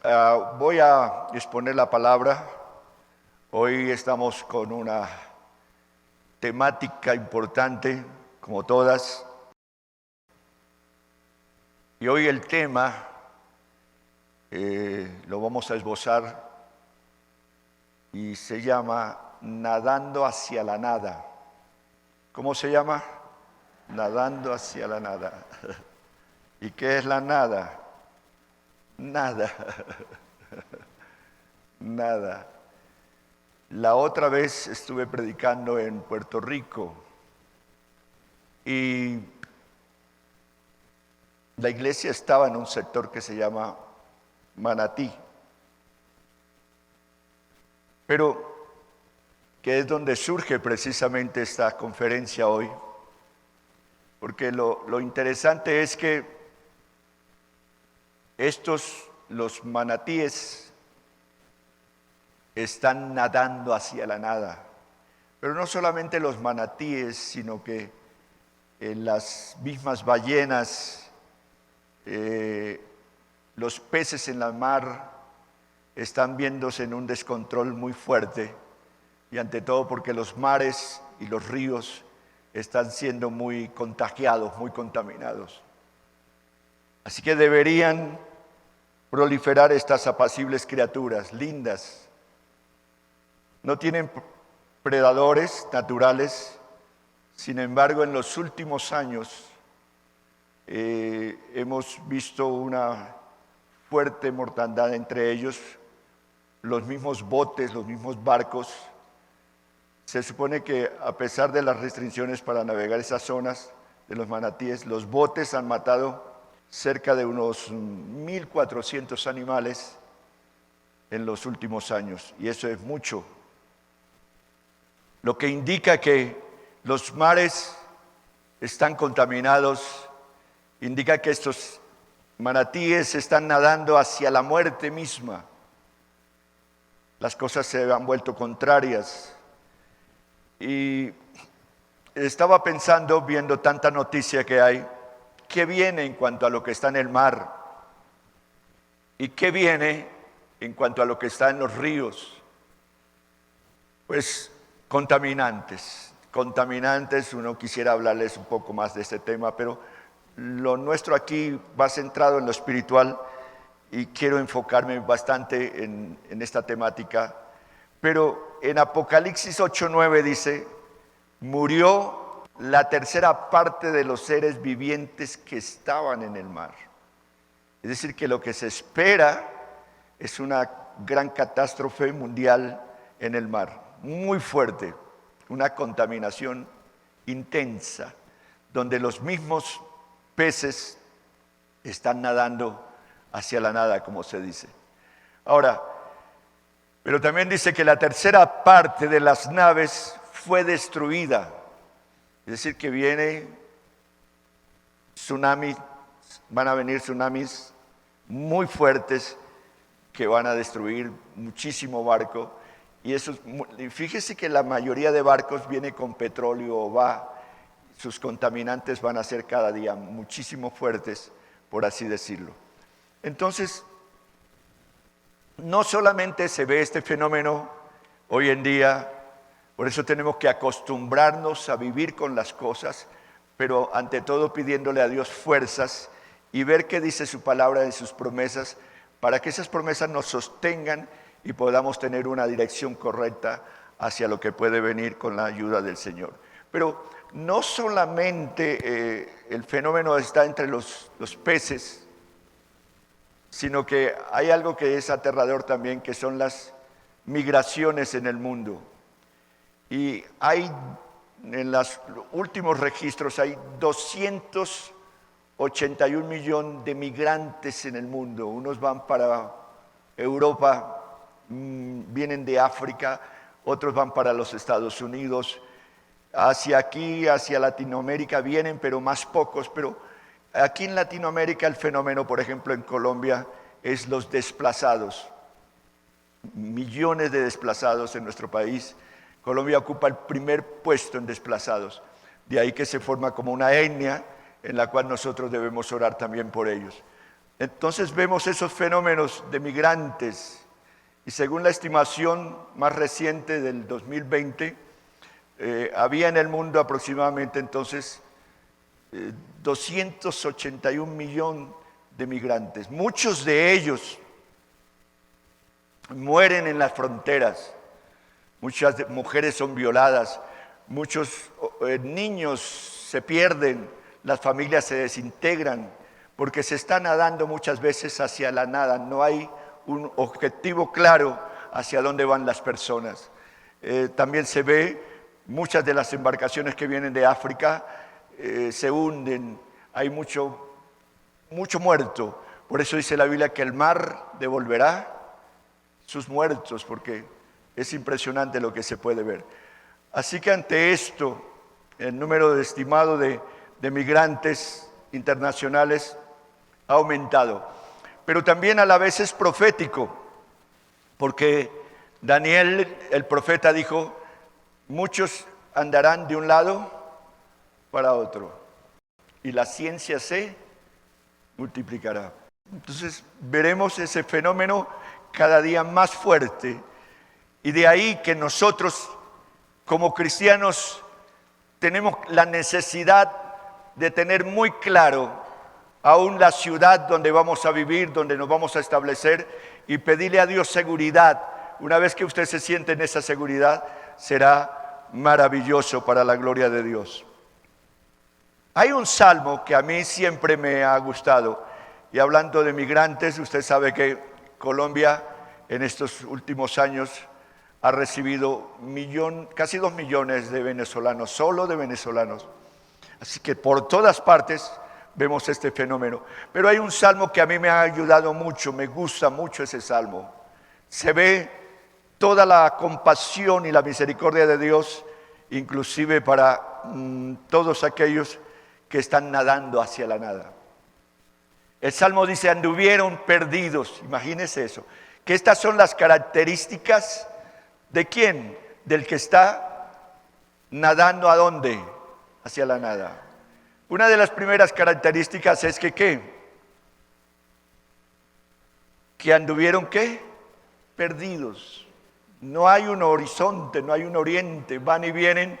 Voy a exponer la palabra. Hoy estamos con una temática importante, como todas. Y hoy el tema lo vamos a esbozar y se llama Nadando hacia la nada. ¿Cómo se llama? Nadando hacia la nada. ¿Y qué es la nada? Nada. Nada. La otra vez estuve predicando en Puerto Rico y la iglesia estaba en un sector que se llama Manatí, pero que es donde surge precisamente esta conferencia hoy, porque lo interesante es que los manatíes, están nadando hacia la nada. Pero no solamente los manatíes, sino que las mismas ballenas, los peces en la mar están viéndose en un descontrol muy fuerte, y ante todo porque los mares y los ríos están siendo muy contagiados, muy contaminados. Así que deberían proliferar estas apacibles criaturas, lindas. No tienen predadores naturales, sin embargo, en los últimos años hemos visto una fuerte mortandad entre ellos. Los mismos botes, los mismos barcos. Se supone que a pesar de las restricciones para navegar esas zonas de los manatíes, los botes han matado cerca de unos 1.400 animales en los últimos años, y eso es mucho. Lo que indica que los mares están contaminados, indica que estos manatíes están nadando hacia la muerte misma. Las cosas se han vuelto contrarias. Y estaba pensando, viendo tanta noticia que hay, ¿qué viene en cuanto a lo que está en el mar? ¿Y qué viene en cuanto a lo que está en los ríos? Pues contaminantes, uno quisiera hablarles un poco más de este tema, pero lo nuestro aquí va centrado en lo espiritual y quiero enfocarme bastante en esta temática. Pero en Apocalipsis 8:9 dice, murió la tercera parte de los seres vivientes que estaban en el mar. Es decir, que lo que se espera es una gran catástrofe mundial en el mar. Muy fuerte, una contaminación intensa, donde los mismos peces están nadando hacia la nada, como se dice. Ahora, pero también dice que la tercera parte de las naves fue destruida. Es decir, que viene tsunami, van a venir tsunamis muy fuertes que van a destruir muchísimo barco. Y fíjese que la mayoría de barcos viene con petróleo, sus contaminantes van a ser cada día muchísimo fuertes, por así decirlo. Entonces, no solamente se ve este fenómeno hoy en día, por eso tenemos que acostumbrarnos a vivir con las cosas, pero ante todo pidiéndole a Dios fuerzas y ver qué dice su palabra en sus promesas, para que esas promesas nos sostengan y podamos tener una dirección correcta hacia lo que puede venir con la ayuda del Señor. Pero no solamente el fenómeno está entre los peces, sino que hay algo que es aterrador también, que son las migraciones en el mundo. Y en los últimos registros, hay 281 millones de migrantes en el mundo. Unos van para Europa, vienen de África, otros van para los Estados Unidos, hacia Latinoamérica vienen, pero más pocos. Pero aquí en Latinoamérica el fenómeno, por ejemplo, en Colombia, es los desplazados. Millones de desplazados en nuestro país. Colombia ocupa el primer puesto en desplazados. De ahí que se forma como una etnia en la cual nosotros debemos orar también por ellos. Entonces vemos esos fenómenos de migrantes y según la estimación más reciente del 2020, había en el mundo aproximadamente entonces 281 millones de migrantes. Muchos de ellos mueren en las fronteras, muchas mujeres son violadas, muchos niños se pierden, las familias se desintegran, porque se está nadando muchas veces hacia la nada, no hay un objetivo claro hacia dónde van las personas. También se ve muchas de las embarcaciones que vienen de África se hunden, hay mucho muerto. Por eso dice la Biblia que el mar devolverá sus muertos, porque es impresionante lo que se puede ver. Así que ante esto, el número estimado de migrantes internacionales ha aumentado. Pero también a la vez es profético, porque Daniel, el profeta, dijo, muchos andarán de un lado para otro, y la ciencia se multiplicará. Entonces veremos ese fenómeno cada día más fuerte, y de ahí que nosotros como cristianos tenemos la necesidad de tener muy claro aún la ciudad donde vamos a vivir, donde nos vamos a establecer, y pedirle a Dios seguridad. Una vez que usted se siente en esa seguridad, será maravilloso para la gloria de Dios. Hay un salmo que a mí siempre me ha gustado, y hablando de migrantes, usted sabe que Colombia en estos últimos años ha recibido casi 2 millones de venezolanos, solo de venezolanos. Así que por todas partes vemos este fenómeno. Pero hay un salmo que a mí me ha ayudado mucho, me gusta mucho ese salmo. Se ve toda la compasión y la misericordia de Dios, inclusive para todos aquellos que están nadando hacia la nada. El salmo dice, anduvieron perdidos, imagínese eso, que estas son las características de ¿quién? Del que está nadando ¿a dónde? Hacia la nada. Una de las primeras características es que ¿qué? Que anduvieron ¿qué? Perdidos. No hay un horizonte, no hay un oriente, van y vienen,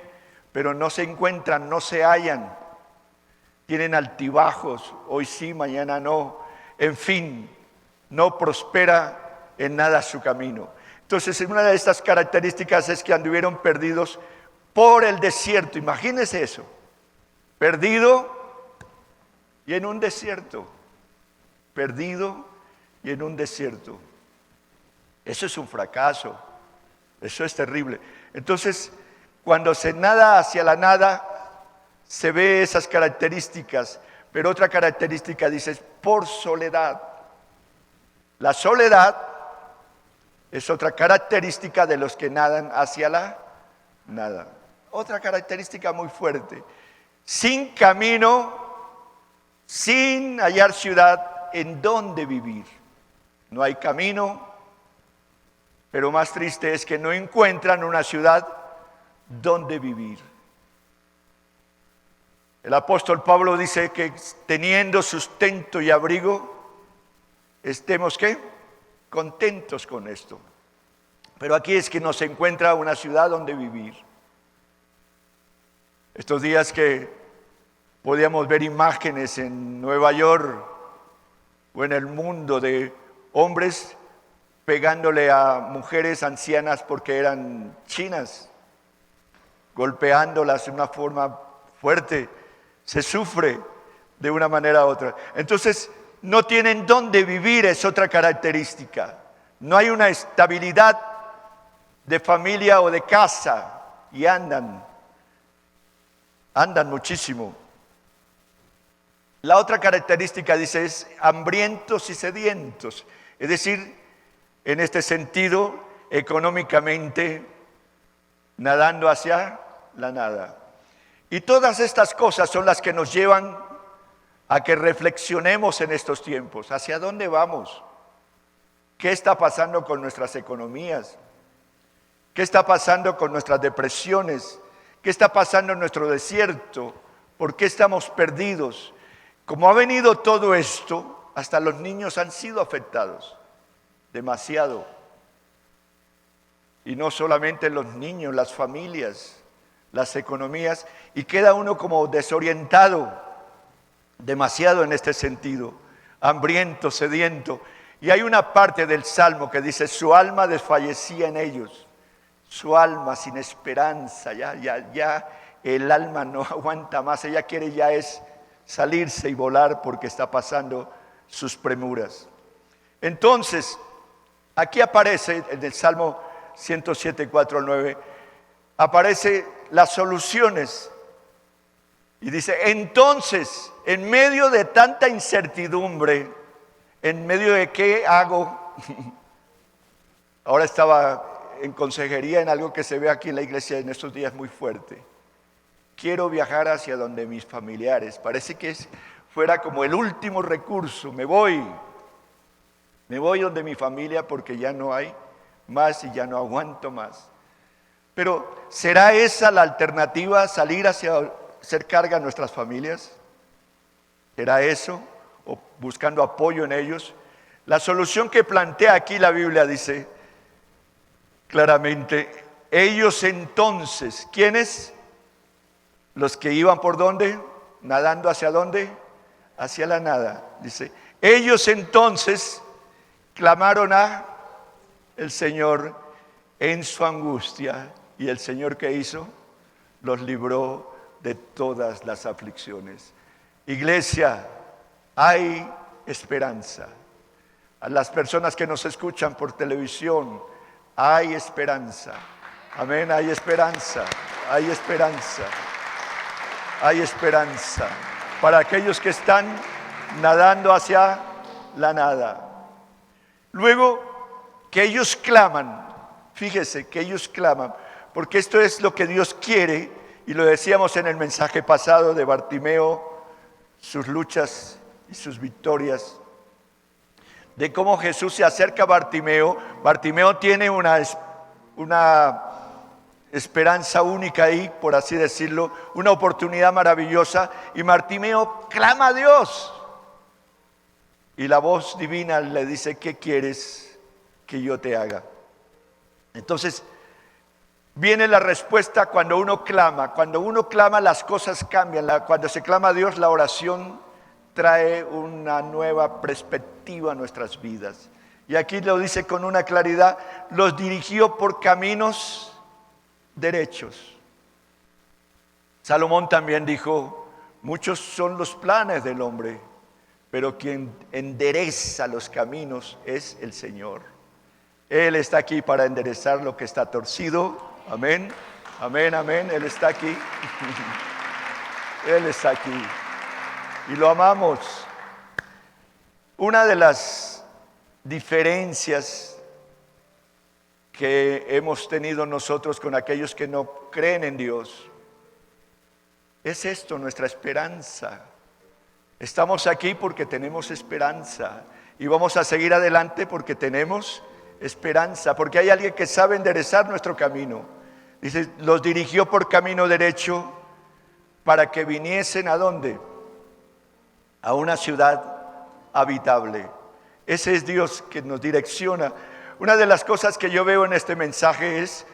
pero no se encuentran, no se hallan. Tienen altibajos, hoy sí, mañana no. En fin, no prospera en nada su camino. Entonces, una de estas características es que anduvieron perdidos por el desierto. Imagínense eso. Perdido y en un desierto. Perdido y en un desierto. Eso es un fracaso. Eso es terrible. Entonces, cuando se nada hacia la nada, se ve esas características. Pero otra característica dice, por soledad. La soledad es otra característica de los que nadan hacia la nada. Otra característica muy fuerte. Sin camino, sin hallar ciudad en donde vivir. No hay camino, pero más triste es que no encuentran una ciudad donde vivir. El apóstol Pablo dice que teniendo sustento y abrigo, estemos ¿qué? Contentos con esto. Pero aquí es que no se encuentra una ciudad donde vivir. Estos días que podíamos ver imágenes en Nueva York o en el mundo de hombres pegándole a mujeres ancianas porque eran chinas, golpeándolas de una forma fuerte, se sufre de una manera u otra. Entonces, no tienen dónde vivir, es otra característica. No hay una estabilidad de familia o de casa y andan muchísimo. La otra característica, dice, es hambrientos y sedientos. Es decir, en este sentido, económicamente, nadando hacia la nada. Y todas estas cosas son las que nos llevan a que reflexionemos en estos tiempos. ¿Hacia dónde vamos? ¿Qué está pasando con nuestras economías? ¿Qué está pasando con nuestras depresiones? ¿Qué está pasando en nuestro desierto? ¿Por qué estamos perdidos? Como ha venido todo esto, hasta los niños han sido afectados, demasiado. Y no solamente los niños, las familias, las economías, y queda uno como desorientado, demasiado en este sentido, hambriento, sediento. Y hay una parte del Salmo que dice, su alma desfallecía en ellos, su alma sin esperanza, ya el alma no aguanta más, ella quiere ya es salirse y volar porque está pasando sus premuras. Entonces, aquí aparece en el Salmo 107, 4 al 9, aparece las soluciones. Y dice, entonces, en medio de tanta incertidumbre, en medio de qué hago, ahora estaba en consejería en algo que se ve aquí en la iglesia en estos días muy fuerte. Quiero viajar hacia donde mis familiares, parece que fuera como el último recurso, me voy donde mi familia porque ya no hay más y ya no aguanto más. Pero ¿será esa la alternativa, salir hacia hacer carga a nuestras familias? ¿Será eso? ¿O buscando apoyo en ellos? La solución que plantea aquí la Biblia dice claramente, ellos entonces, ¿quiénes? Los que iban por dónde, nadando hacia dónde, hacia la nada. Dice, ellos entonces clamaron a el Señor en su angustia. ¿Y el Señor qué hizo? Los libró de todas las aflicciones. Iglesia, hay esperanza. A las personas que nos escuchan por televisión, hay esperanza. Amén, hay esperanza, hay esperanza. Hay esperanza para aquellos que están nadando hacia la nada. Luego, que ellos claman, fíjese que ellos claman, porque esto es lo que Dios quiere, y lo decíamos en el mensaje pasado de Bartimeo, sus luchas y sus victorias, de cómo Jesús se acerca a Bartimeo. Bartimeo tiene una esperanza única ahí, por así decirlo, una oportunidad maravillosa, y Bartimeo clama a Dios, y la voz divina le dice, ¿qué quieres que yo te haga? Entonces, viene la respuesta cuando uno clama las cosas cambian, cuando se clama a Dios, la oración trae una nueva perspectiva a nuestras vidas, y aquí lo dice con una claridad, los dirigió por caminos derechos. Salomón también dijo, muchos son los planes del hombre, pero quien endereza los caminos es el Señor. Él está aquí para enderezar lo que está torcido. Amén, amén, amén. Él está aquí. Él está aquí. Y lo amamos. Una de las diferencias que hemos tenido nosotros con aquellos que no creen en Dios es esto, nuestra esperanza. Estamos aquí porque tenemos esperanza y vamos a seguir adelante porque tenemos esperanza, porque hay alguien que sabe enderezar nuestro camino. Dice, los dirigió por camino derecho para que viniesen ¿a dónde? A una ciudad habitable. Ese es Dios que nos direcciona. Una de las cosas que yo veo en este mensaje es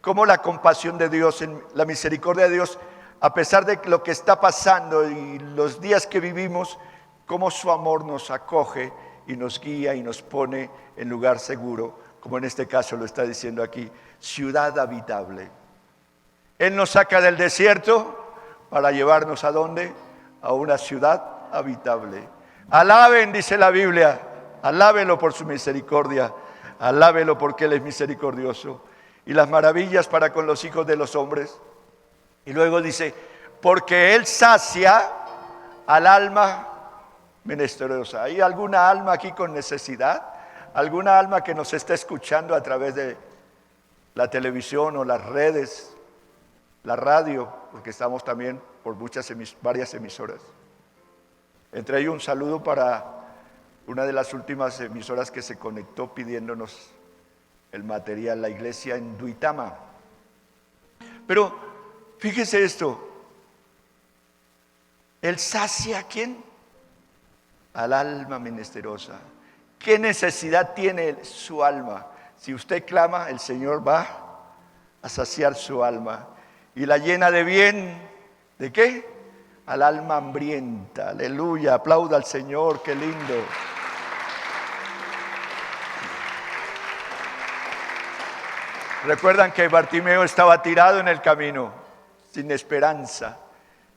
cómo la compasión de Dios, la misericordia de Dios, a pesar de lo que está pasando y los días que vivimos, cómo su amor nos acoge y nos guía y nos pone en lugar seguro, como en este caso lo está diciendo aquí, ciudad habitable. Él nos saca del desierto para llevarnos ¿a dónde? A una ciudad habitable. Alaben, dice la Biblia, alábelo por su misericordia. Alábelo porque Él es misericordioso y las maravillas para con los hijos de los hombres. Y luego dice, porque Él sacia al alma menesterosa. ¿Hay alguna alma aquí con necesidad? ¿Alguna alma que nos está escuchando a través de la televisión o las redes, la radio? Porque estamos también por varias emisoras. Entre ellos un saludo para una de las últimas emisoras que se conectó pidiéndonos el material, la iglesia en Duitama. Pero fíjese esto, ¿Él sacia a quién? al alma menesterosa. ¿Qué necesidad tiene su alma? Si usted clama, el Señor va a saciar su alma y la llena de bien. ¿De qué? Al alma hambrienta. Aleluya, aplauda al Señor, qué lindo. Recuerdan que Bartimeo estaba tirado en el camino, sin esperanza.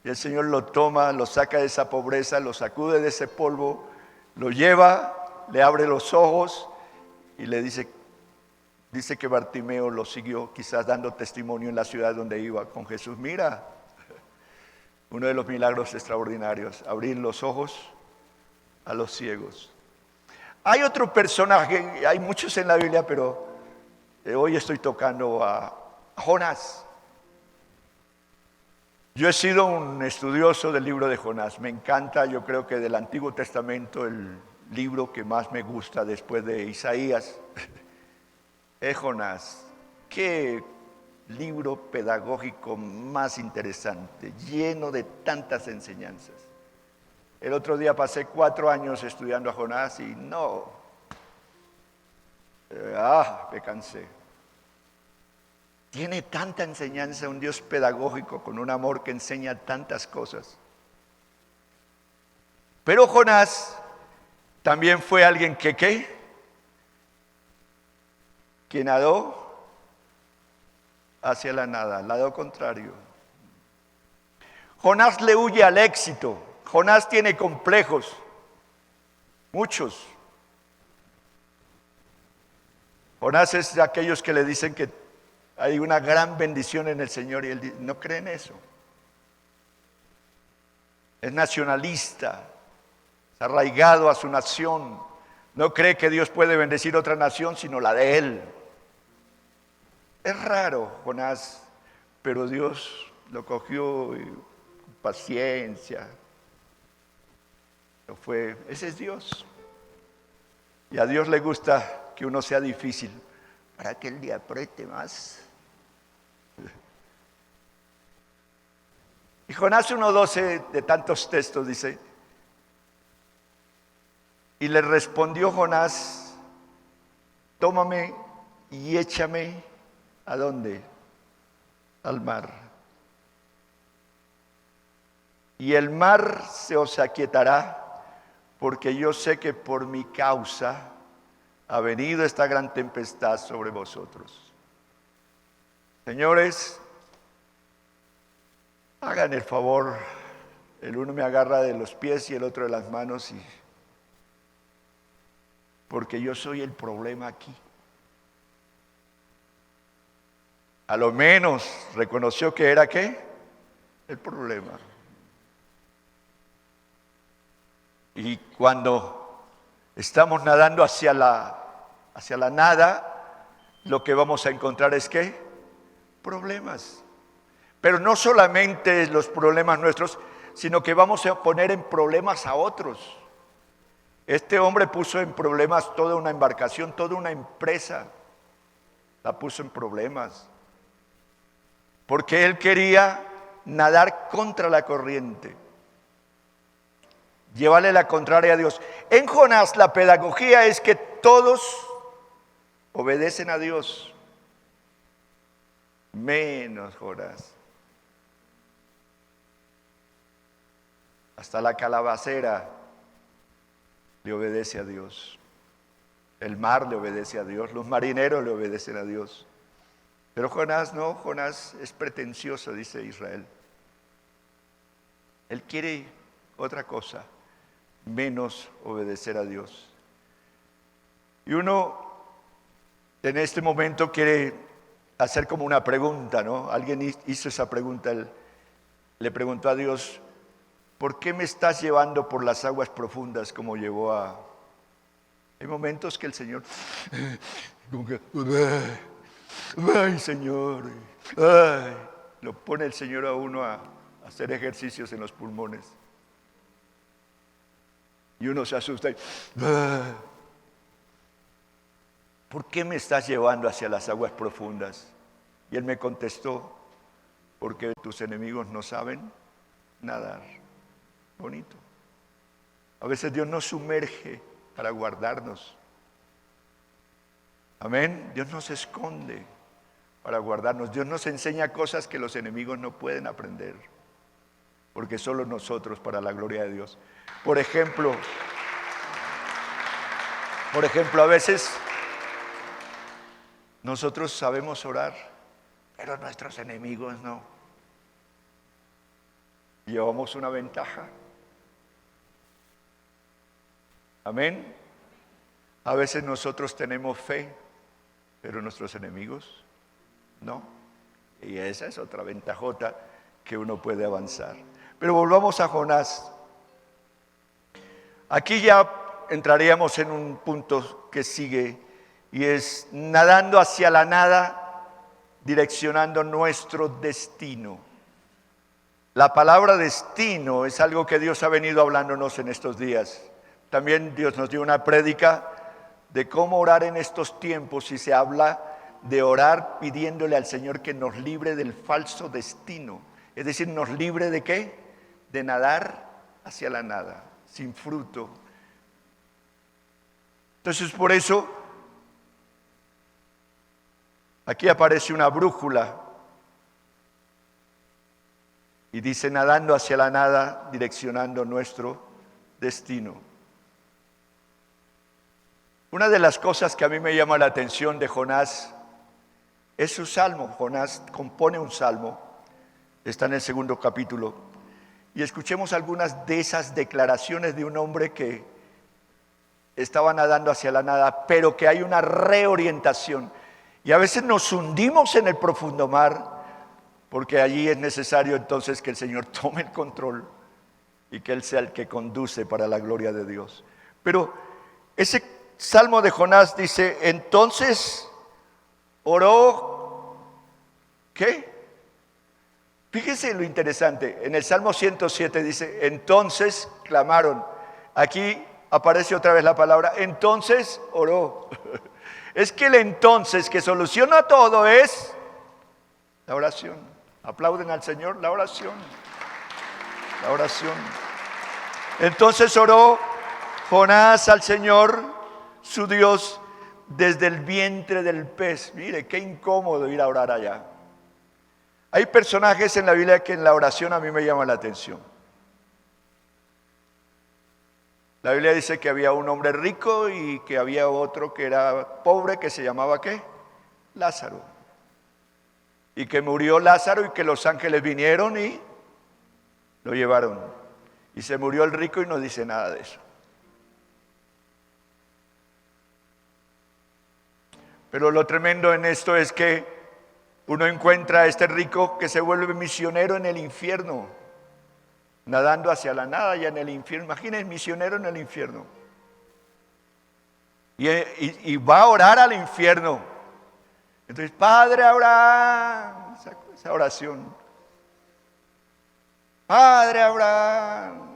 Y el Señor lo toma, lo saca de esa pobreza, lo sacude de ese polvo, lo lleva, le abre los ojos y le dice que Bartimeo lo siguió, quizás dando testimonio en la ciudad donde iba con Jesús. Mira, uno de los milagros extraordinarios, abrir los ojos a los ciegos. Hay otro personaje, hay muchos en la Biblia, pero hoy estoy tocando a Jonás. Yo he sido un estudioso del libro de Jonás. Me encanta, yo creo que del Antiguo Testamento, el libro que más me gusta después de Isaías es Jonás. Qué libro pedagógico más interesante, lleno de tantas enseñanzas. El otro día pasé 4 años estudiando a Jonás y me cansé. Tiene tanta enseñanza, un Dios pedagógico con un amor que enseña tantas cosas. Pero Jonás también fue alguien que nadó hacia la nada, al lado contrario. Jonás le huye al éxito. Jonás tiene complejos, muchos. Jonás es de aquellos que le dicen que hay una gran bendición en el Señor y él no cree en eso. Es nacionalista, es arraigado a su nación. No cree que Dios puede bendecir otra nación sino la de él. Es raro Jonás, pero Dios lo cogió con paciencia. Ese es Dios. Y a Dios le gusta que uno sea difícil para que Él le apriete más. Y Jonás 1:12 de tantos textos dice: y le respondió Jonás: tómame y échame ¿a dónde? Al mar. Y el mar se os aquietará, porque yo sé que por mi causa ha venido esta gran tempestad sobre vosotros. Señores, hagan el favor, el uno me agarra de los pies y el otro de las manos, porque yo soy el problema aquí. A lo menos reconoció que era ¿qué? El problema. Y cuando estamos nadando hacia la nada, lo que vamos a encontrar es ¿qué? Problemas. Pero no solamente los problemas nuestros, sino que vamos a poner en problemas a otros. Este hombre puso en problemas toda una embarcación, toda una empresa, la puso en problemas. Porque él quería nadar contra la corriente, llevarle la contraria a Dios. En Jonás la pedagogía es que todos obedecen a Dios, menos Jonás. Hasta la calabacera le obedece a Dios. El mar le obedece a Dios, los marineros le obedecen a Dios. Pero Jonás no, Jonás es pretencioso, dice Israel. Él quiere otra cosa, menos obedecer a Dios. Y uno en este momento quiere hacer como una pregunta, ¿no? Alguien hizo esa pregunta, él le preguntó a Dios: ¿por qué me estás llevando por las aguas profundas como llevó a...? Hay momentos que el Señor... Ay, Señor, ay, lo pone el Señor a uno a hacer ejercicios en los pulmones. Y uno se asusta y, ¿por qué me estás llevando hacia las aguas profundas? Y él me contestó: porque tus enemigos no saben nadar. Bonito. A veces Dios nos sumerge para guardarnos. Amén. Dios nos esconde para guardarnos. Dios nos enseña cosas que los enemigos no pueden aprender, porque solo nosotros, para la gloria de Dios. Por ejemplo, a veces nosotros sabemos orar, pero nuestros enemigos no. Llevamos una ventaja. Amén. A veces nosotros tenemos fe, pero nuestros enemigos no. Y esa es otra ventajota que uno puede avanzar. Pero volvamos a Jonás. Aquí ya entraríamos en un punto que sigue, y es nadando hacia la nada, direccionando nuestro destino. La palabra destino es algo que Dios ha venido hablándonos en estos días. También Dios nos dio una prédica de cómo orar en estos tiempos, y se habla de orar pidiéndole al Señor que nos libre del falso destino. Es decir, nos libre ¿de qué? De nadar hacia la nada, sin fruto. Entonces, por eso, aquí aparece una brújula y dice nadando hacia la nada, direccionando nuestro destino. Una de las cosas que a mí me llama la atención de Jonás es su salmo. Jonás compone un salmo, está en el 2º capítulo, y escuchemos algunas de esas declaraciones de un hombre que estaba nadando hacia la nada, pero que hay una reorientación. Y a veces nos hundimos en el profundo mar, porque allí es necesario entonces que el Señor tome el control y que Él sea el que conduce para la gloria de Dios. Pero ese salmo de Jonás dice, entonces oró, ¿qué? Fíjese lo interesante, en el Salmo 107 dice, entonces clamaron. Aquí aparece otra vez la palabra, entonces oró. Es que el entonces que soluciona todo es la oración. Aplauden al Señor, la oración. La oración. Entonces oró Jonás al Señor, su Dios, desde el vientre del pez. Mire, qué incómodo ir a orar allá. Hay personajes en la Biblia que en la oración a mí me llaman la atención. La Biblia dice que había un hombre rico y que había otro que era pobre, que se llamaba ¿qué? Lázaro. Y que murió Lázaro y que los ángeles vinieron y lo llevaron. Y se murió el rico y no dice nada de eso. Pero lo tremendo en esto es que uno encuentra a este rico que se vuelve misionero en el infierno, nadando hacia la nada y en el infierno. Imaginen, misionero en el infierno. Y va a orar al infierno. Entonces, Padre Abraham, esa oración. Padre Abraham.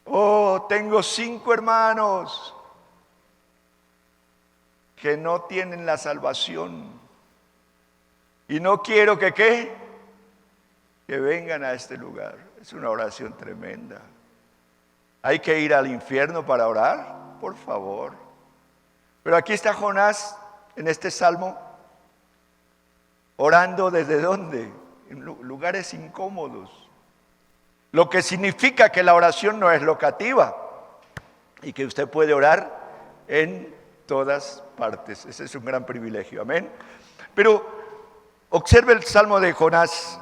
Oh, tengo 5 hermanos que no tienen la salvación. Y no quiero que ¿qué? Que vengan a este lugar. Es una oración tremenda. ¿Hay que ir al infierno para orar? Por favor. Pero aquí está Jonás en este salmo, orando ¿desde dónde? En lugares incómodos. Lo que significa que la oración no es locativa y que usted puede orar en todas partes. Ese es un gran privilegio. Amén. Pero observe el salmo de Jonás,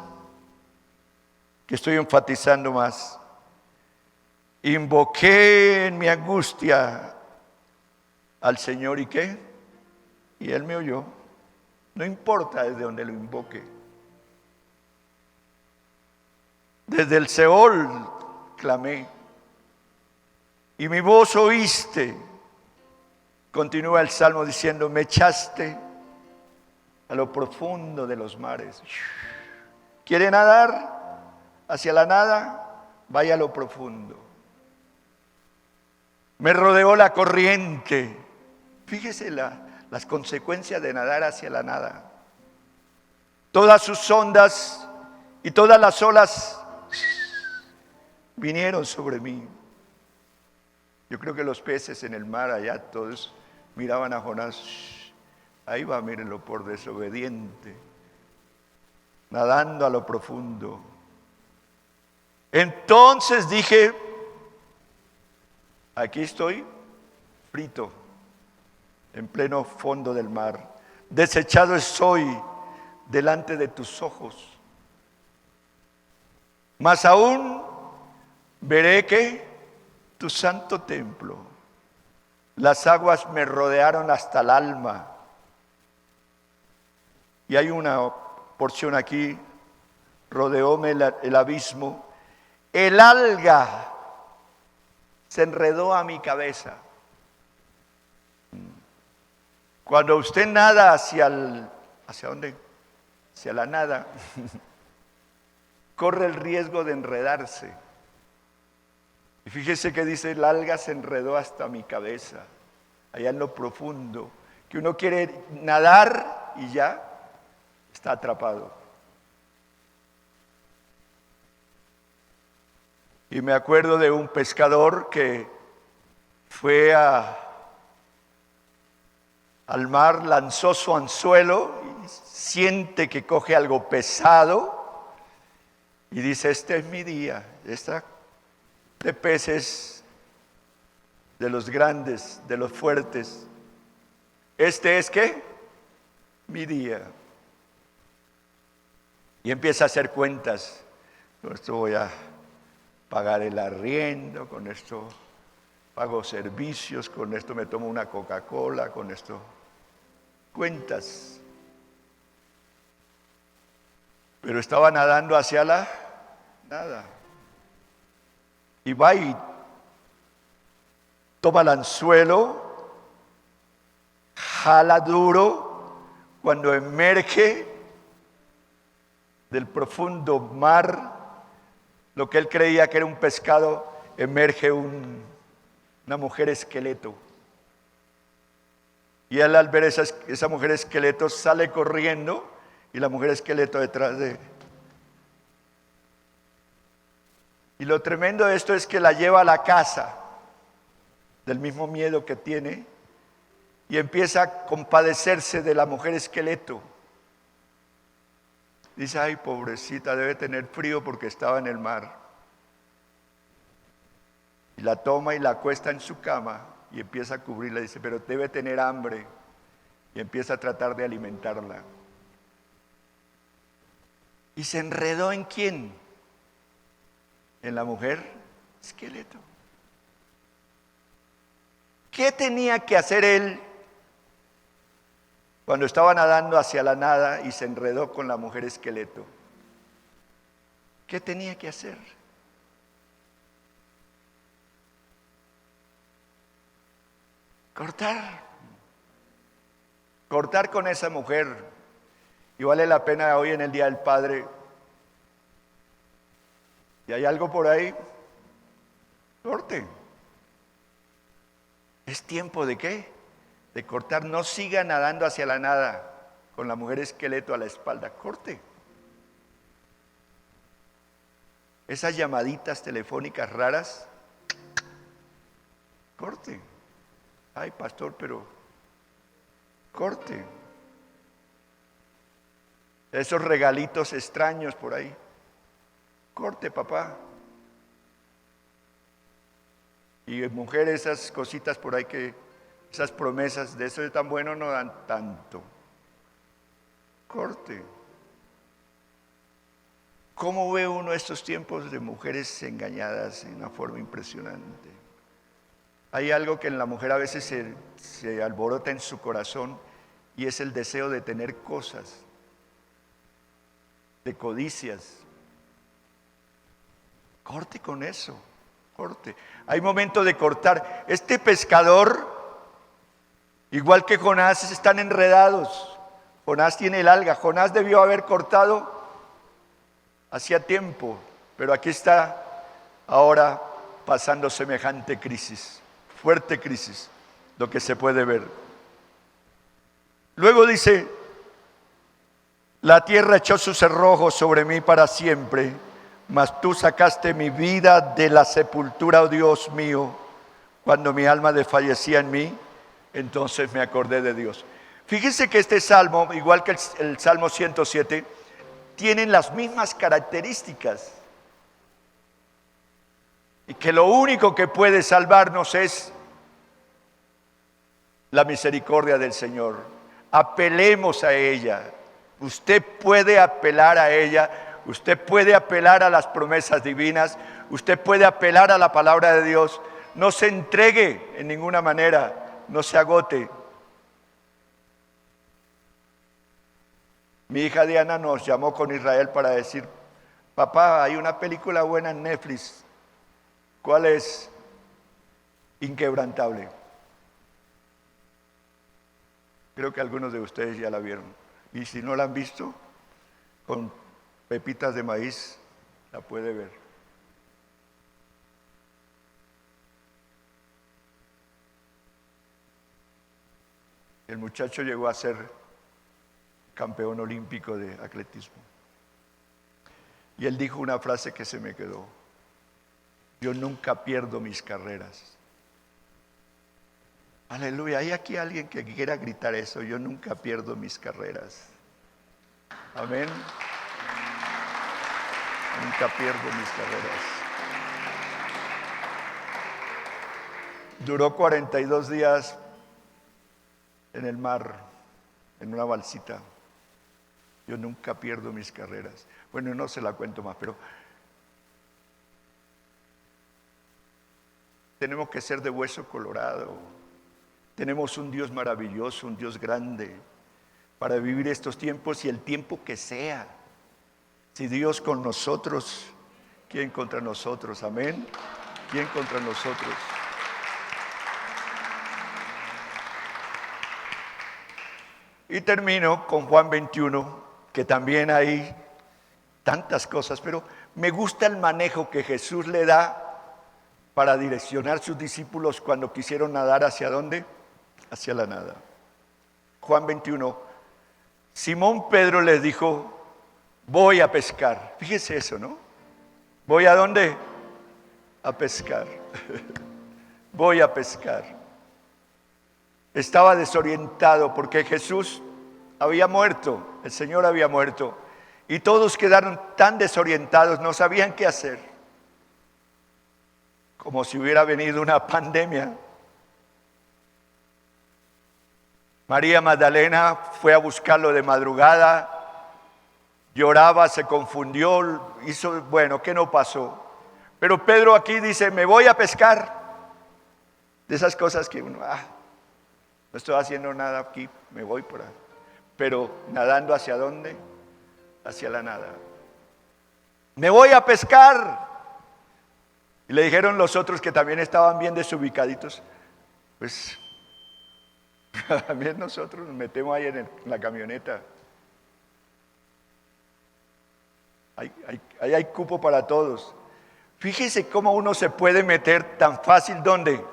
que estoy enfatizando más. Invoqué en mi angustia al Señor, ¿y qué? Y Él me oyó. No importa desde donde lo invoque. Desde el Seol clamé, y mi voz oíste. Continúa el salmo diciendo, me echaste a lo profundo de los mares. ¿Quiere nadar hacia la nada? Vaya a lo profundo. Me rodeó la corriente. Fíjese las consecuencias de nadar hacia la nada. Todas sus ondas y todas las olas vinieron sobre mí. Yo creo que los peces en el mar allá todos miraban a Jonás. Ahí va, mírenlo, por desobediente, nadando a lo profundo. Entonces dije, aquí estoy, frito, en pleno fondo del mar. Desechado estoy delante de tus ojos. Mas aún veré que tu santo templo. Las aguas me rodearon hasta el alma. Y hay una porción aquí, rodeóme el abismo. El alga se enredó a mi cabeza. Cuando usted nada ¿hacia dónde? Hacia la nada, corre el riesgo de enredarse. Y fíjese que dice, el alga se enredó hasta mi cabeza, allá en lo profundo, que uno quiere nadar y ya está atrapado. Y me acuerdo de un pescador que fue al mar, lanzó su anzuelo y siente que coge algo pesado y dice, este es mi día, esta de peces, de los grandes, de los fuertes. Este es ¿qué? Mi día. Y empieza a hacer cuentas. Con esto voy a pagar el arriendo, con esto pago servicios, con esto me tomo una Coca-Cola, con esto. Cuentas. Pero estaba nadando hacia la nada. Y va y toma el anzuelo, jala duro, cuando emerge del profundo mar, lo que él creía que era un pescado, emerge una mujer esqueleto. Y él al ver esa mujer esqueleto sale corriendo y la mujer esqueleto detrás de él. Y lo tremendo de esto es que la lleva a la casa, del mismo miedo que tiene, y empieza a compadecerse de la mujer esqueleto. Dice, ay, pobrecita, debe tener frío porque estaba en el mar. Y la toma y la acuesta en su cama y empieza a cubrirla. Dice, pero debe tener hambre. Y empieza a tratar de alimentarla. ¿Y se enredó en quién? En la mujer esqueleto. ¿Qué tenía que hacer él cuando estaba nadando hacia la nada y se enredó con la mujer esqueleto? ¿Qué tenía que hacer? Cortar con esa mujer. Y vale la pena hoy en el Día del Padre. ¿Y hay algo por ahí? Corte. ¿Es tiempo de qué? De cortar. No siga nadando hacia la nada con la mujer esqueleto a la espalda. Corte. Esas llamaditas telefónicas raras. Corte. Ay, pastor, pero corte. Esos regalitos extraños por ahí. Corte, papá. Y mujer, esas cositas por ahí esas promesas de eso es tan bueno no dan tanto. Corte. ¿Cómo ve uno estos tiempos de mujeres engañadas en una forma impresionante? Hay algo que en la mujer a veces se alborota en su corazón y es el deseo de tener cosas, de codicias. Corte con eso, corte. Hay momento de cortar. Este pescador, igual que Jonás, están enredados. Jonás tiene el alga. Jonás debió haber cortado hacía tiempo, pero aquí está ahora pasando semejante crisis, fuerte crisis, lo que se puede ver. Luego dice, la tierra echó sus cerrojos sobre mí para siempre, Mas tú sacaste mi vida de la sepultura, oh Dios mío. Cuando mi alma desfallecía en mí, entonces me acordé de Dios. Fíjense que este salmo, igual que el Salmo 107, tienen las mismas características. Y que lo único que puede salvarnos es la misericordia del Señor. Apelemos a ella. Usted puede apelar a ella. Usted puede apelar a las promesas divinas. Usted puede apelar a la palabra de Dios. No se entregue en ninguna manera. No se agote. Mi hija Diana nos llamó con Israel para decir: papá, hay una película buena en Netflix. ¿Cuál es? Inquebrantable. Creo que algunos de ustedes ya la vieron. Y si no la han visto, con pepitas de maíz la puede ver. El muchacho llegó a ser campeón olímpico de atletismo. Y él dijo una frase que se me quedó: yo nunca pierdo mis carreras. Aleluya, hay aquí alguien que quiera gritar eso: yo nunca pierdo mis carreras. Amén. Nunca pierdo mis carreras. Duró 42 días en el mar, en una balsita. Yo nunca pierdo mis carreras. Bueno, no se la cuento más, pero tenemos que ser de hueso colorado. Tenemos un Dios maravilloso, un Dios grande, para vivir estos tiempos y el tiempo que sea. Si Dios con nosotros, ¿quién contra nosotros? Amén. ¿Quién contra nosotros? Y termino con Juan 21, que también hay tantas cosas, pero me gusta el manejo que Jesús le da para direccionar a sus discípulos cuando quisieron nadar. ¿Hacia dónde? Hacia la nada. Juan 21. Simón Pedro les dijo: voy a pescar. Fíjese eso, ¿no? ¿Voy a dónde? A pescar. Voy a pescar. Estaba desorientado porque Jesús había muerto, el Señor había muerto, y todos quedaron tan desorientados, no sabían qué hacer, como si hubiera venido una pandemia. María Magdalena fue a buscarlo de madrugada, lloraba, se confundió, hizo, bueno, ¿qué no pasó? Pero Pedro aquí dice: me voy a pescar. De esas cosas que uno, no estoy haciendo nada aquí, me voy por ahí. Pero nadando, ¿hacia dónde? Hacia la nada. Me voy a pescar. Y le dijeron los otros, que también estaban bien desubicaditos: pues también nosotros nos metemos ahí en la camioneta. Ahí hay cupo para todos. Fíjese cómo uno se puede meter tan fácil. ¿Dónde?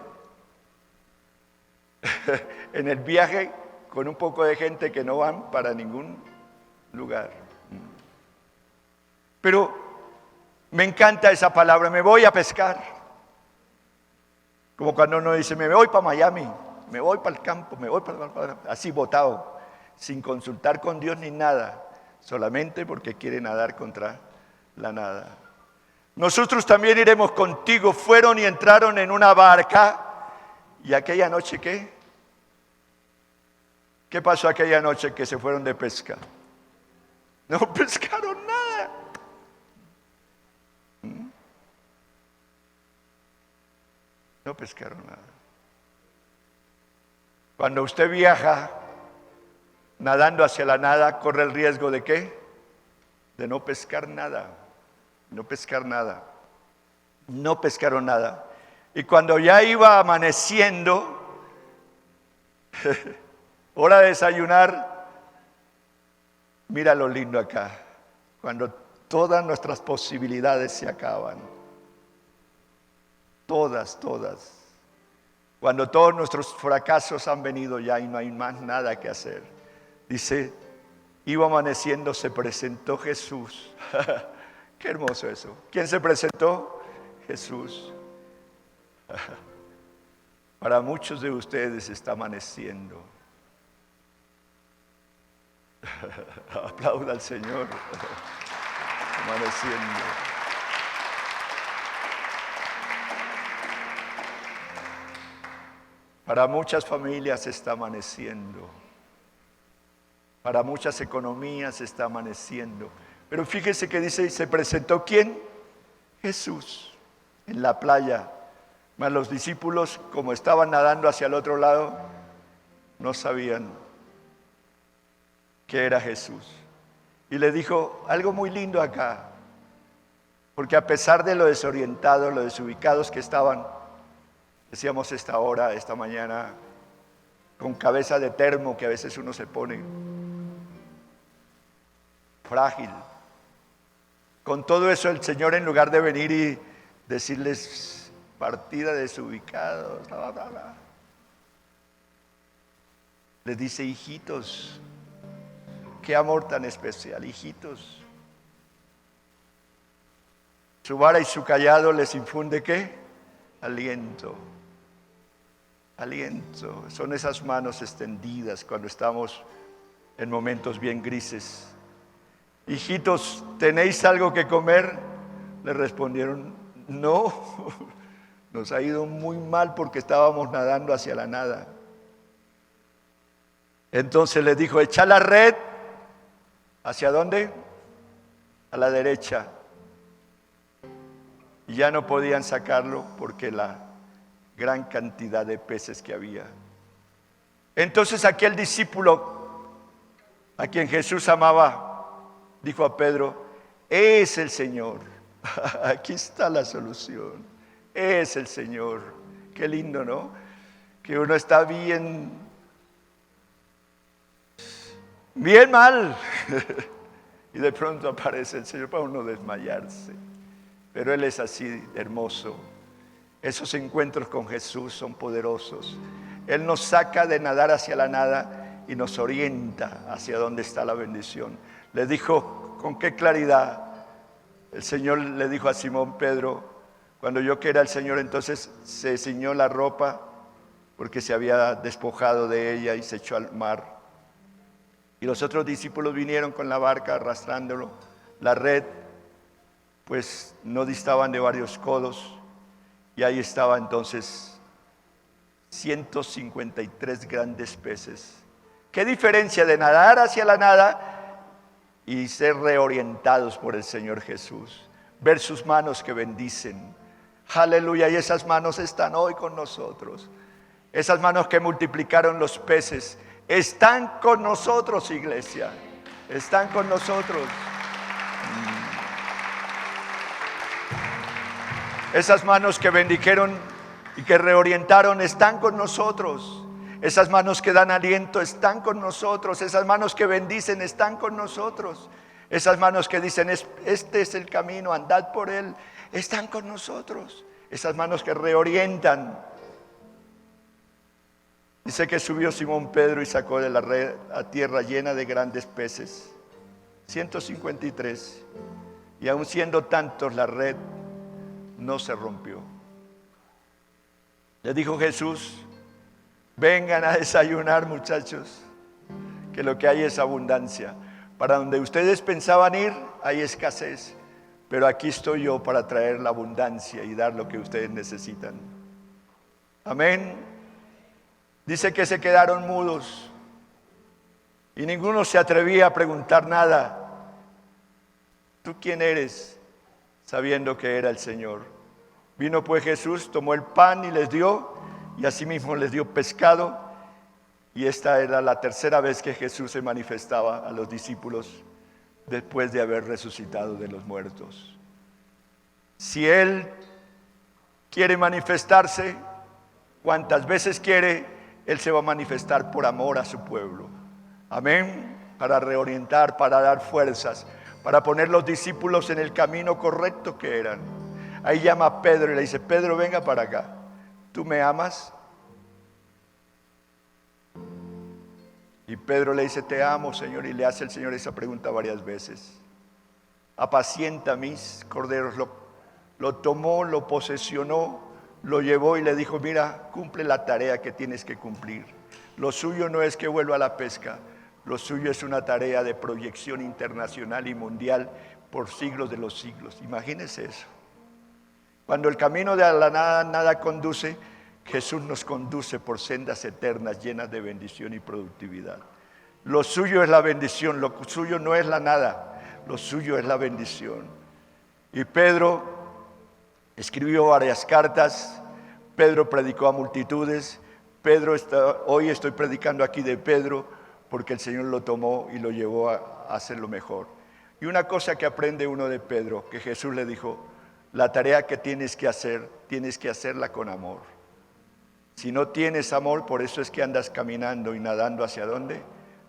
En el viaje con un poco de gente que no van para ningún lugar. Pero me encanta esa palabra: me voy a pescar. Como cuando uno dice: me voy para Miami, me voy para el campo, me voy para así botado, sin consultar con Dios ni nada, solamente porque quiere nadar contra la nada. Nosotros también iremos contigo. Fueron y entraron en una barca. ¿Y aquella noche qué? ¿Qué pasó aquella noche que se fueron de pesca? No pescaron nada. No pescaron nada. Cuando usted viaja nadando hacia la nada, corre el riesgo ¿de qué? De no pescar nada. No pescar nada. No pescaron nada. Y cuando ya iba amaneciendo, hora de desayunar, mira lo lindo acá. Cuando todas nuestras posibilidades se acaban. Todas. Cuando todos nuestros fracasos han venido ya y no hay más nada que hacer. Dice: iba amaneciendo, se presentó Jesús. Qué hermoso eso. ¿Quién se presentó? Jesús. Para muchos de ustedes está amaneciendo. Aplauda al Señor. Amaneciendo. Para muchas familias está amaneciendo. Para muchas economías está amaneciendo. Pero fíjese que dice, ¿se presentó quién? Jesús, en la playa. Mas los discípulos, como estaban nadando hacia el otro lado, no sabían que era Jesús. Y le dijo algo muy lindo acá, porque a pesar de lo desorientados, lo desubicados que estaban, decíamos esta hora, esta mañana, con cabeza de termo que a veces uno se pone, frágil. Con todo eso el Señor, en lugar de venir y decirles partida desubicados, les dice, hijitos, qué amor tan especial, hijitos. Su vara y su cayado les infunde ¿qué? Aliento. Aliento. Son esas manos extendidas cuando estamos en momentos bien grises. Hijitos, ¿tenéis algo que comer? Le respondieron, no, nos ha ido muy mal porque estábamos nadando hacia la nada. Entonces les dijo, echa la red. ¿Hacia dónde? A la derecha. Y ya no podían sacarlo porque la gran cantidad de peces que había. Entonces aquel discípulo a quien Jesús amaba, dijo a Pedro, es el Señor. Aquí está la solución. Es el Señor. Qué lindo, ¿no? Que uno está bien mal. Y de pronto aparece el Señor para uno desmayarse. Pero Él es así hermoso. Esos encuentros con Jesús son poderosos. Él nos saca de nadar hacia la nada y nos orienta hacia dónde está la bendición. Le dijo con qué claridad. El Señor le dijo a Simón Pedro, cuando yo que era el Señor, entonces se ciñó la ropa porque se había despojado de ella y se echó al mar. Y los otros discípulos vinieron con la barca arrastrándolo. La red, pues no distaban de varios codos. Y ahí estaba entonces 153 grandes peces. ¿Qué diferencia de nadar hacia la nada y ser reorientados por el Señor Jesús? Ver sus manos que bendicen. Aleluya, y esas manos están hoy con nosotros. Esas manos que multiplicaron los peces están con nosotros, iglesia. Están con nosotros. Esas manos que bendijeron y que reorientaron están con nosotros. Esas manos que dan aliento están con nosotros. Esas manos que bendicen están con nosotros. Esas manos que dicen, este es el camino, andad por él, están con nosotros. Esas manos que reorientan. Dice que subió Simón Pedro y sacó de la red a tierra llena de grandes peces, 153. Y aun siendo tantos, la red no se rompió. Le dijo Jesús, vengan a desayunar, muchachos, que lo que hay es abundancia. Para donde ustedes pensaban ir, hay escasez, pero aquí estoy yo para traer la abundancia y dar lo que ustedes necesitan. Amén. Dice que se quedaron mudos y ninguno se atrevía a preguntar nada. ¿Tú quién eres? Sabiendo que era el Señor. Vino pues Jesús, tomó el pan y les dio, y asimismo les dio pescado. Y esta era la tercera vez que Jesús se manifestaba a los discípulos después de haber resucitado de los muertos. Si Él quiere manifestarse, cuantas veces quiere, Él se va a manifestar por amor a su pueblo. Amén. Para reorientar, para dar fuerzas, para poner los discípulos en el camino correcto que eran. Ahí llama a Pedro y le dice, Pedro, venga para acá. ¿Tú me amas? Y Pedro le dice, te amo, Señor. Y le hace el Señor esa pregunta varias veces. apacienta mis corderos. Lo tomó, lo posesionó, lo llevó y le dijo, mira, cumple la tarea que tienes que cumplir. Lo suyo no es que vuelva a la pesca, lo suyo es una tarea de proyección internacional y mundial por siglos de los siglos. Imagínense eso. Cuando el camino de la nada conduce, Jesús nos conduce por sendas eternas llenas de bendición y productividad. Lo suyo es la bendición, lo suyo no es la nada, lo suyo es la bendición. Y Pedro escribió varias cartas, Pedro predicó a multitudes, hoy estoy predicando aquí de Pedro porque el Señor lo tomó y lo llevó a hacerlo mejor. Y una cosa que aprende uno de Pedro, que Jesús le dijo, la tarea que tienes que hacerla con amor. Si no tienes amor, por eso es que andas caminando y nadando ¿hacia dónde?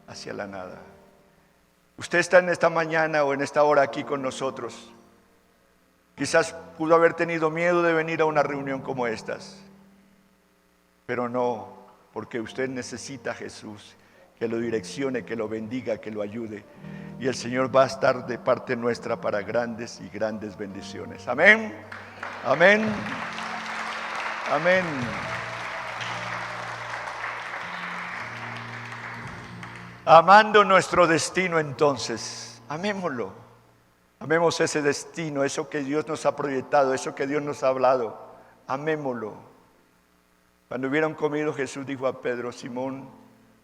Hacia la nada. Usted está en esta mañana o en esta hora aquí con nosotros. Quizás pudo haber tenido miedo de venir a una reunión como estas, pero no, porque usted necesita a Jesús, que lo direccione, que lo bendiga, que lo ayude. Y el Señor va a estar de parte nuestra para grandes y grandes bendiciones. Amén, amén, amén. Amando nuestro destino entonces, amémoslo, amemos ese destino, eso que Dios nos ha proyectado, eso que Dios nos ha hablado, amémoslo. Cuando hubieron comido, Jesús dijo a Pedro, Simón,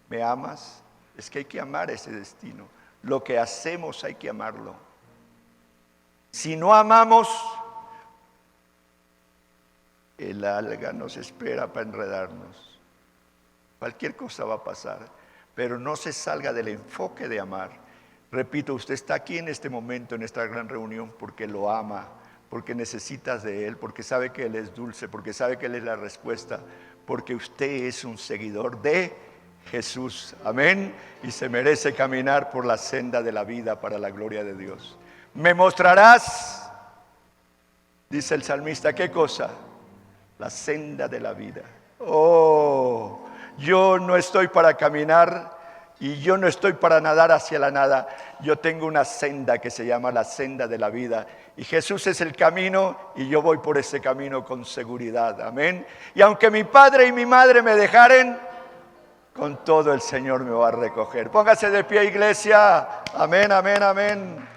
¿me amas? Es que hay que amar ese destino, lo que hacemos hay que amarlo. Si no amamos, el alga nos espera para enredarnos, cualquier cosa va a pasar. Pero no se salga del enfoque de amar. Repito, usted está aquí en este momento, en esta gran reunión, porque lo ama, porque necesitas de Él, porque sabe que Él es dulce, porque sabe que Él es la respuesta, porque usted es un seguidor de Jesús. Amén. Y se merece caminar por la senda de la vida para la gloria de Dios. Me mostrarás, dice el salmista, ¿qué cosa? La senda de la vida. Oh, yo no estoy para caminar y yo no estoy para nadar hacia la nada. Yo tengo una senda que se llama la senda de la vida. Y Jesús es el camino y yo voy por ese camino con seguridad. Amén. Y aunque mi padre y mi madre me dejaren, con todo el Señor me va a recoger. Póngase de pie, iglesia. Amén, amén, amén.